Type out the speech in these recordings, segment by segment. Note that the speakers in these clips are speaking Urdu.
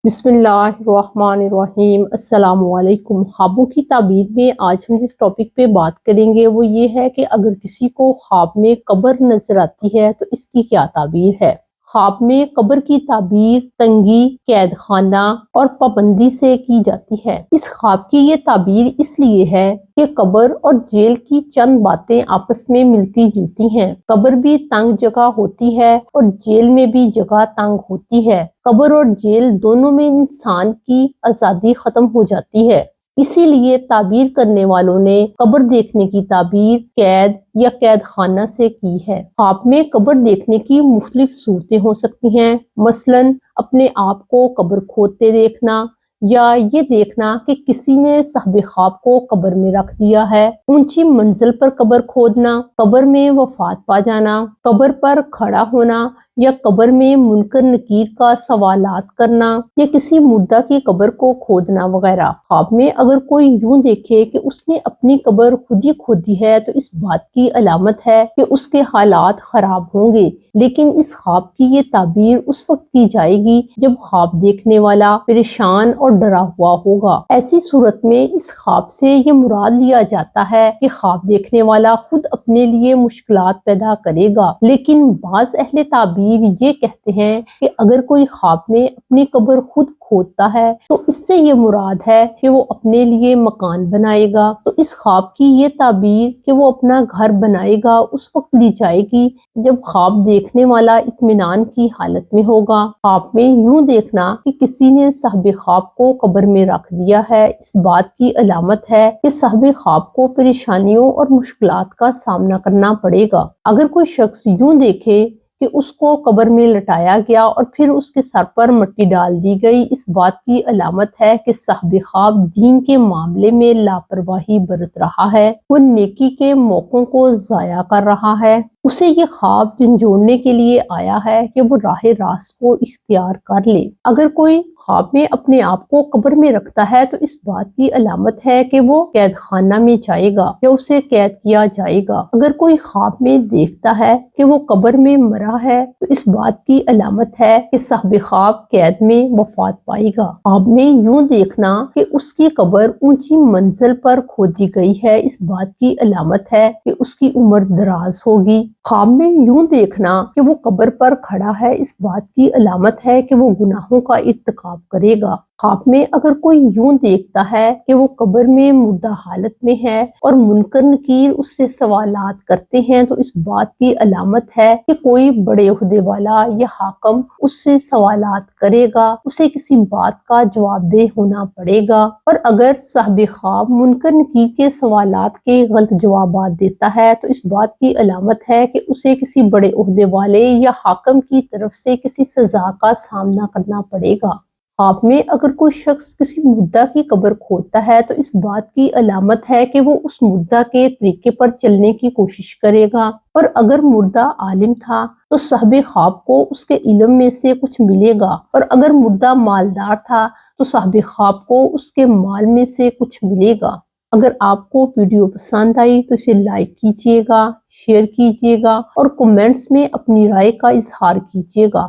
بسم اللہ الرحمن الرحیم۔ السلام علیکم۔ خوابوں کی تعبیر میں آج ہم جس ٹاپک پہ بات کریں گے وہ یہ ہے کہ اگر کسی کو خواب میں قبر نظر آتی ہے تو اس کی کیا تعبیر ہے۔ خواب میں قبر کی تعبیر تنگی، قید خانہ اور پابندی سے کی جاتی ہے۔ اس خواب کی یہ تعبیر اس لیے ہے کہ قبر اور جیل کی چند باتیں آپس میں ملتی جلتی ہیں۔ قبر بھی تنگ جگہ ہوتی ہے اور جیل میں بھی جگہ تنگ ہوتی ہے۔ قبر اور جیل دونوں میں انسان کی آزادی ختم ہو جاتی ہے، اسی لیے تعبیر کرنے والوں نے قبر دیکھنے کی تعبیر قید یا قید خانہ سے کی ہے۔ خواب میں قبر دیکھنے کی مختلف صورتیں ہو سکتی ہیں، مثلاً اپنے آپ کو قبر کھودتے دیکھنا، یا یہ دیکھنا کہ کسی نے صاحب خواب کو قبر میں رکھ دیا ہے، اونچی منزل پر قبر کھودنا، قبر میں وفات پا جانا، قبر پر کھڑا ہونا، یا قبر میں منکر نکیر کا سوالات کرنا، یا کسی مردہ کی قبر کو کھودنا وغیرہ۔ خواب میں اگر کوئی یوں دیکھے کہ اس نے اپنی قبر خود ہی کھودی ہے تو اس بات کی علامت ہے کہ اس کے حالات خراب ہوں گے، لیکن اس خواب کی یہ تعبیر اس وقت کی جائے گی جب خواب دیکھنے والا پریشان اور ڈرا ہوا ہوگا۔ ایسی صورت میں اس خواب سے یہ مراد لیا جاتا ہے کہ خواب دیکھنے والا خود اپنے لیے مشکلات پیدا کرے گا، لیکن بعض اہل تعبیر یہ کہتے ہیں کہ اگر کوئی خواب میں اپنی قبر خود کھودتا ہے تو اس سے یہ مراد ہے کہ وہ اپنے لیے مکان بنائے گا۔ تو اس خواب کی یہ تعبیر کہ وہ اپنا گھر بنائے گا اس وقت لی جائے گی جب خواب دیکھنے والا اطمینان کی حالت میں ہوگا۔ خواب میں یوں دیکھنا کہ کسی نے صاحب خواب کو قبر میں رکھ دیا ہے اس بات کی علامت ہے کہ صاحب خواب کو پریشانیوں اور مشکلات کا سامنا کرنا پڑے گا۔ اگر کوئی شخص یوں دیکھے کہ اس کو قبر میں لٹایا گیا اور پھر اس کے سر پر مٹی ڈال دی گئی، اس بات کی علامت ہے کہ صاحب خواب دین کے معاملے میں لاپرواہی برت رہا ہے، وہ نیکی کے موقعوں کو ضائع کر رہا ہے۔ اسے یہ خواب جھنجھوڑنے کے لیے آیا ہے کہ وہ راہ راست کو اختیار کر لے۔ اگر کوئی خواب میں اپنے آپ کو قبر میں رکھتا ہے تو اس بات کی علامت ہے کہ وہ قید خانہ میں جائے گا یا اسے قید کیا جائے گا۔ اگر کوئی خواب میں دیکھتا ہے کہ وہ قبر میں مرا ہے تو اس بات کی علامت ہے کہ صاحب خواب قید میں وفات پائے گا۔ خواب میں یوں دیکھنا کہ اس کی قبر اونچی منزل پر کھودی گئی ہے، اس بات کی علامت ہے کہ اس کی عمر دراز ہوگی۔ خواب میں یوں دیکھنا کہ وہ قبر پر کھڑا ہے، اس بات کی علامت ہے کہ وہ گناہوں کا ارتکاب کرے گا۔ خواب میں اگر کوئی یوں دیکھتا ہے کہ وہ قبر میں مردہ حالت میں ہے اور منکر نکیر اس سے سوالات کرتے ہیں تو اس بات کی علامت ہے کہ کوئی بڑے عہدے والا یا حاکم اس سے سوالات کرے گا، اسے کسی بات کا جواب دہ ہونا پڑے گا۔ اور اگر صاحب خواب منکر نکیر کے سوالات کے غلط جوابات دیتا ہے تو اس بات کی علامت ہے کہ اسے کسی بڑے عہدے والے یا حاکم کی طرف سے کسی سزا کا سامنا کرنا پڑے گا۔ خواب میں اگر کوئی شخص کسی مردہ کی قبر کھودتا ہے تو اس بات کی علامت ہے کہ وہ اس مردہ کے طریقے پر چلنے کی کوشش کرے گا، اور اگر مردہ عالم تھا تو صاحب خواب کو اس کے علم میں سے کچھ ملے گا، اور اگر مردہ مالدار تھا تو صاحب خواب کو اس کے مال میں سے کچھ ملے گا۔ اگر آپ کو ویڈیو پسند آئی تو اسے لائک کیجیے گا، شیئر کیجیے گا اور کومنٹس میں اپنی رائے کا اظہار کیجیے گا۔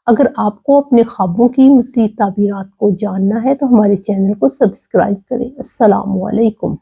اگر آپ کو اپنے خوابوں کی مزید تعبیرات کو جاننا ہے تو ہمارے چینل کو سبسکرائب کریں۔ السلام علیکم۔